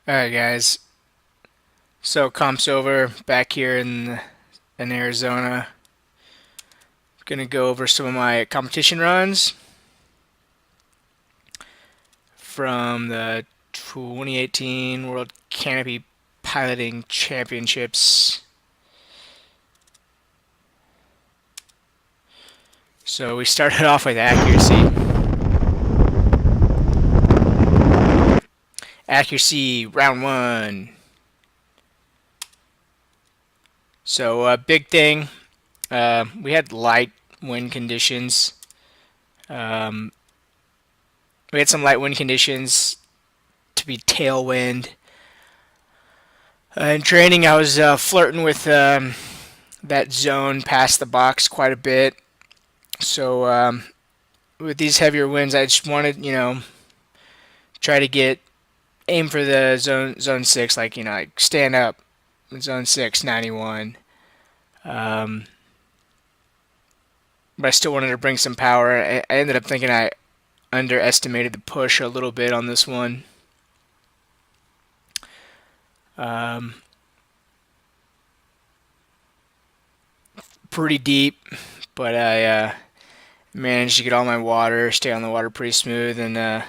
Alright guys, so comp's over back here in Arizona. Gonna go over some of my competition runs from the 2018 World Canopy Piloting Championships. So we started off with accuracy. Accuracy, round one. So big thing, we had light wind conditions. Um, we had some light wind conditions to be tailwind. In training, I was flirting with that zone past the box quite a bit. So with these heavier winds, I just wanted, try to get aim for the zone six, like stand up zone 6, 91. Um, but I still wanted to bring some power. I ended up thinking I underestimated the push a little bit on this one. Um, Pretty deep, but I managed to get all my water, stay on the water pretty smooth, and I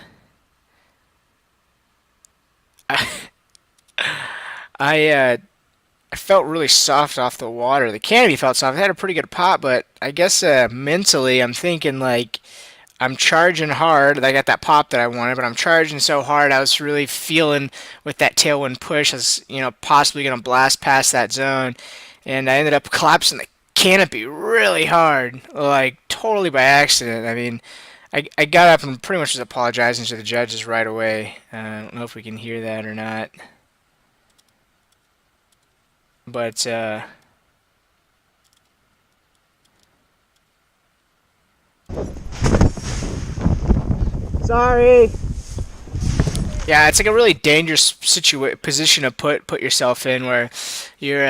I felt really soft off the water. The canopy felt soft. I had a pretty good pop, but I guess mentally I'm thinking like I'm charging hard. I got that pop that I wanted, but I'm charging so hard. I was really feeling with that tailwind push. I was, possibly gonna blast past that zone, and I ended up collapsing the canopy really hard, like totally by accident. I mean, I got up and pretty much was apologizing to the judges right away. I don't know if we can hear that or not, but Sorry. yeah, it's like a really dangerous position to put yourself in, where you're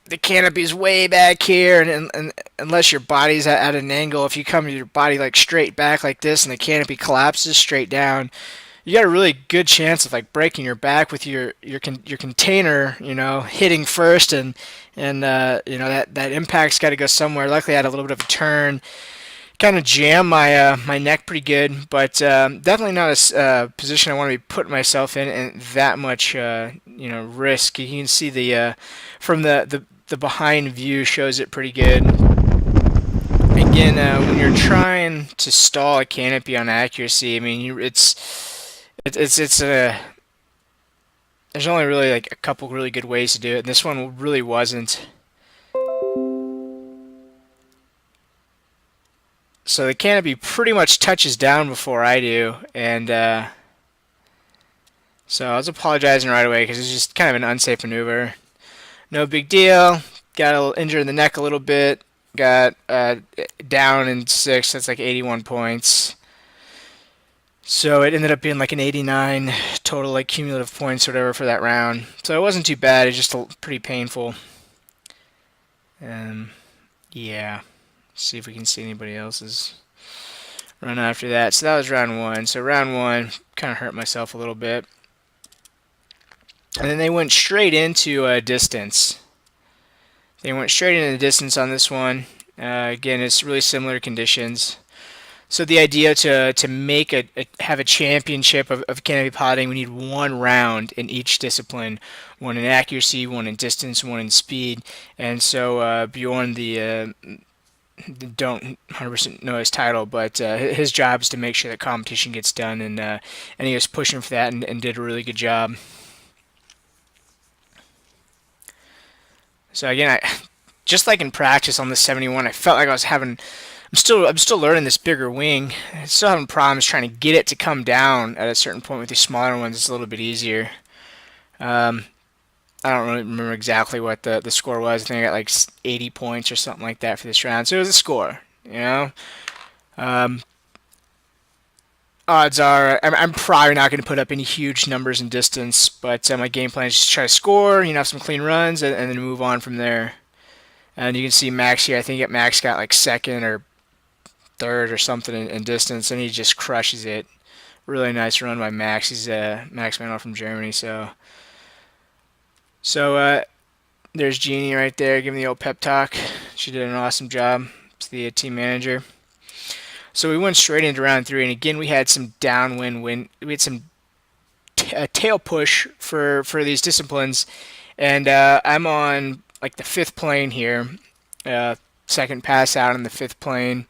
the canopy's way back here, and unless your body's at an angle, if you come your body like straight back like this, and the canopy collapses straight down, you got a really good chance of like breaking your back with your container, hitting first, and that impact's got to go somewhere. Luckily, I had a little bit of a turn, kind of jam my neck pretty good, but definitely not a position I want to be putting myself in and that much risk. You can see the from the behind view shows it pretty good. Again, when you're trying to stall a canopy on accuracy, I mean it's a there's only really like a couple really good ways to do it, and this one really wasn't. So the canopy pretty much touches down before I do, and so I was apologizing right away because it's just kind of an unsafe maneuver. No big deal. Got a little injured in the neck a little bit. Got down in 6. That's like 81 points. So it ended up being like an 89 total, like cumulative points or whatever for that round. So it wasn't too bad. It's just pretty painful. Yeah. See if we can see anybody else's run after that. So that was round one. So round one, kind of hurt myself a little bit. And then they went straight into distance. They went straight into the distance on this one. Again, it's really similar conditions. So the idea to make have a championship of canopy piloting, we need one round in each discipline, one in accuracy, one in distance, one in speed. And so Bjorn, the don't 100% know his title, but his job is to make sure that competition gets done, and he was pushing for that and did a really good job. So again, just like in practice on the 71, I felt like I was having. I'm still learning this bigger wing. I'm still having problems trying to get it to come down at a certain point. With these smaller ones, it's a little bit easier. Um, I don't really remember exactly what the score was. I think I got like 80 points or something like that for this round. So it was a score, you know. Um, Odds are I'm probably not going to put up any huge numbers in distance, but my game plan is just try to score, have some clean runs, and then move on from there. And you can see Max here. I think Max got like second or third or something in distance, and he just crushes it. Really nice run by Max. He's Max Manuel from Germany, so So there's Jeannie right there giving the old pep talk. She did an awesome job. It's the team manager. So we went straight into round three, and again we had some downwind wind. We had some tail push for these disciplines, and I'm on like the fifth plane here, uh, second pass out on the fifth plane,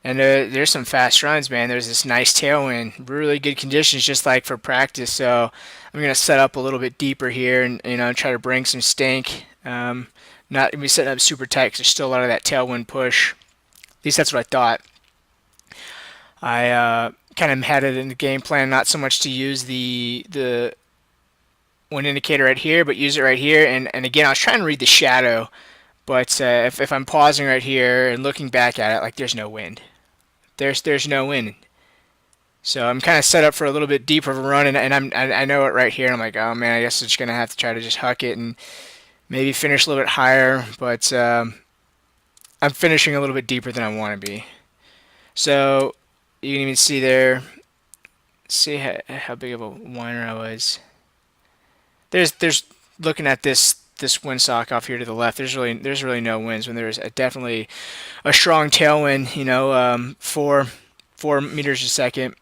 and there's some fast runs, man. There's this nice tailwind, really good conditions, just like for practice. So I'm gonna set up a little bit deeper here, and try to bring some stank. Not gonna be setting up super tight because there's still a lot of that tailwind push. At least that's what I thought. I kind of had it in the game plan, not so much to use the one indicator right here, but use it right here. And again, I was trying to read the shadow, but if I'm pausing right here and looking back at it, like there's no wind. There's no wind. So I'm kind of set up for a little bit deeper of a run, and I know it right here. And I'm like, oh man, I guess I'm just gonna have to try to just huck it and maybe finish a little bit higher. But I'm finishing a little bit deeper than I want to be. So you can even see there. See how big of a whiner I was. There's looking at this windsock off here to the left. There's really no winds when there's definitely a strong tailwind. 4 meters a second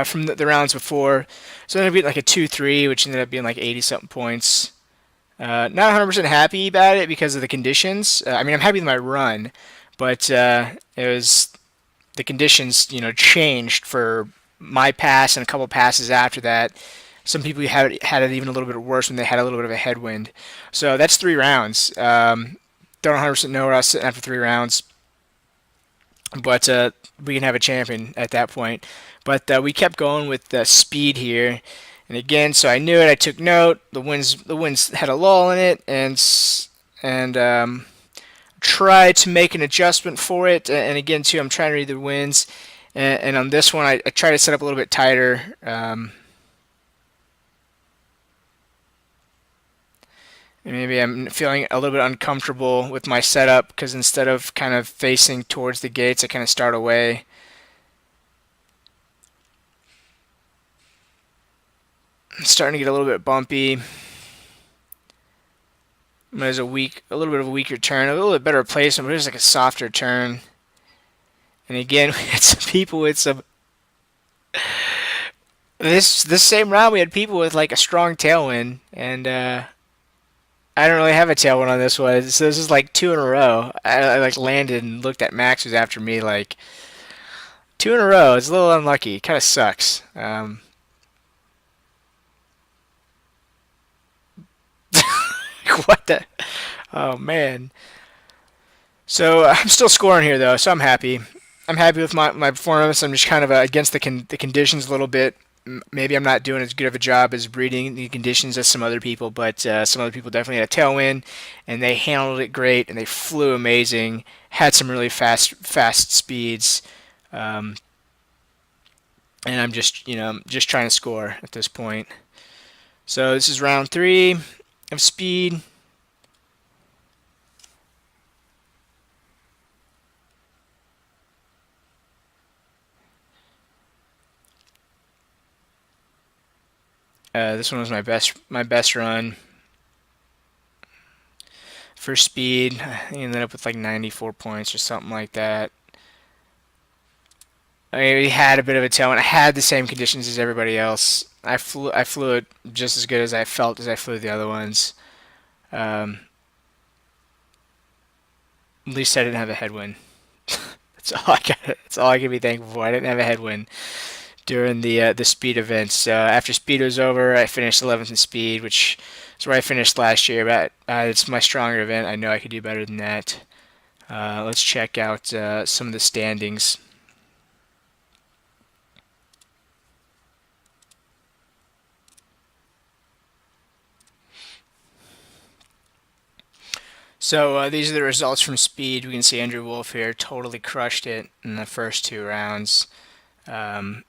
from the rounds before. So it ended up being like a 2-3, which ended up being like 80 something points. Not 100% happy about it because of the conditions. I mean, I'm happy with my run, but it was the conditions, changed for my pass and a couple passes after that. Some people had it even a little bit worse when they had a little bit of a headwind. So that's 3 rounds. Don't 100% know where I was sitting after 3 rounds, but we can have a champion at that point. But we kept going with the speed here, and again, so I knew it. I took note. The winds had a lull in it, and tried to make an adjustment for it. And again, too, I'm trying to read the winds. And on this one, I try to set up a little bit tighter. Maybe I'm feeling a little bit uncomfortable with my setup because instead of kind of facing towards the gates, I kind of start away. I'm starting to get a little bit bumpy. There's a little bit of a weaker turn, a little bit better placement, but there's like a softer turn. And again, we had some people with some. This same round, we had people with like a strong tailwind, and I don't really have a tailwind on this one. So this is like two in a row. I like landed and looked at Max who's after me like two in a row. It's a little unlucky. Kind of sucks. What the? Oh man. So I'm still scoring here though, so I'm happy. I'm happy with my performance. I'm just kind of against the conditions a little bit. Maybe I'm not doing as good of a job as reading the conditions as some other people, but some other people definitely had a tailwind, and they handled it great, and they flew amazing. Had some really fast speeds, and I'm just trying to score at this point. So this is round three of speed. This one was my best run for speed. I ended up with like 94 points or something like that. I mean, we had a bit of a tailwind. I had the same conditions as everybody else. I flew it just as good as I felt as I flew the other ones. Um, at least I didn't have a headwind. That's all I can be thankful for. I didn't have a headwind during the speed events. So after speed was over, I finished 11th in speed, which is where I finished last year. But it's my stronger event. I know I could do better than that. Let's check out some of the standings. So these are the results from speed. We can see Andrew Wolf here totally crushed it in the first 2 rounds. Um,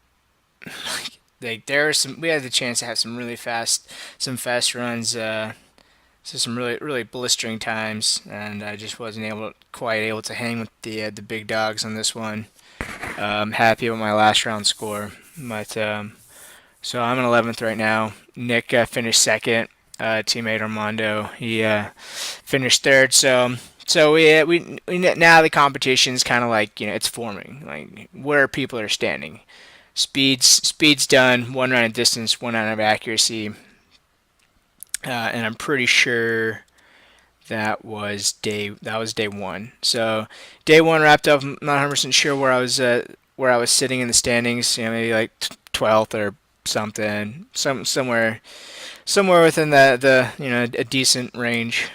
there are some. We had the chance to have some fast runs. So some really blistering times, and I just wasn't quite able to hang with the big dogs on this one. I'm happy with my last round score, but so I'm in 11th right now. Nick finished second. teammate Armando. He finished third. So now the competition's kind of like, it's forming, like where people are standing. Speed's done. One round of distance, one round of accuracy, and I'm pretty sure that was day one. So day one wrapped up. I'm not 100% sure where I was sitting in the standings. Maybe like 12th or something, somewhere within the a decent range.